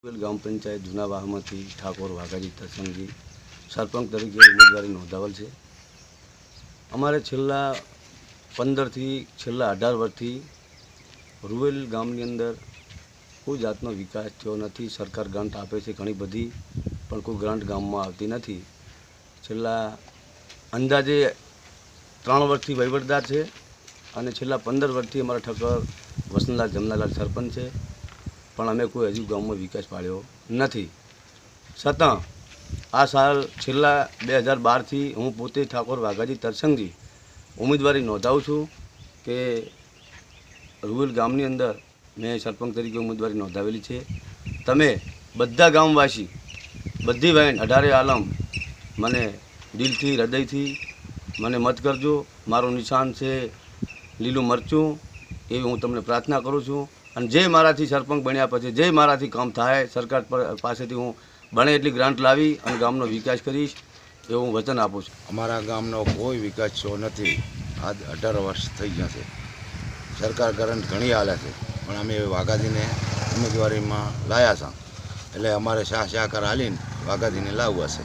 ગામ પંચાયત જૂના વાહમાંથી ઠાકોર વાઘાજી તરસંગજી સરપંચ તરીકે ઉમેદવારી નોંધાવેલ છે। અમારે છેલ્લા 15થી છેલ્લા 18 વર્ષથી રૂરલ ગામની અંદર કોઈ જાતનો વિકાસ થયો નથી। સરકાર ગ્રાન્ટ આપે છે ઘણી બધી, પણ કોઈ ગ્રાન્ટ ગામમાં આવતી નથી। છેલ્લા અંદાજે 3 વર્ષથી વહીવટદાર છે અને છેલ્લા 15 વર્ષથી અમારા ઠક્કર વસંતલાલ જમનાલાલ સરપંચ છે, પણ અમે કોઈ હજુ ગામમાં વિકાસ પાડ્યો નથી। છતાં આ સાલ છેલ્લા 2012થી હું પોતે ઠાકોર વાઘાજી તરસંગજી ઉમેદવારી નોંધાવું છું કે રૂરલ ગામની અંદર મેં સરપંચ તરીકે ઉમેદવારી નોંધાવેલી છે। તમે બધા ગામવાસી, બધી બહેન 18 આલમ મને દિલથી હૃદયથી મને મત કરજો। મારું નિશાન છે લીલું મરચું, એવી હું તમને પ્રાર્થના કરું છું। અને જે મારાથી સરપંચ બન્યા પછી જે મારાથી કામ થાય, સરકાર પાસેથી હું બને એટલી ગ્રાન્ટ લાવી અને ગામનો વિકાસ કરીશ એવું હું વચન આપું છું। અમારા ગામનો કોઈ વિકાસ થયો નથી। આજ 18 વર્ષ થઈ ગયા છે। સરકાર ગ્રાન્ટ ઘણી હાલે છે, પણ અમે વાઘાજીને ઉમેદવારીમાં લાવ્યા છે, એટલે અમારે શાહ સહકાર હાલીને વાઘાજીને લાવવા છે।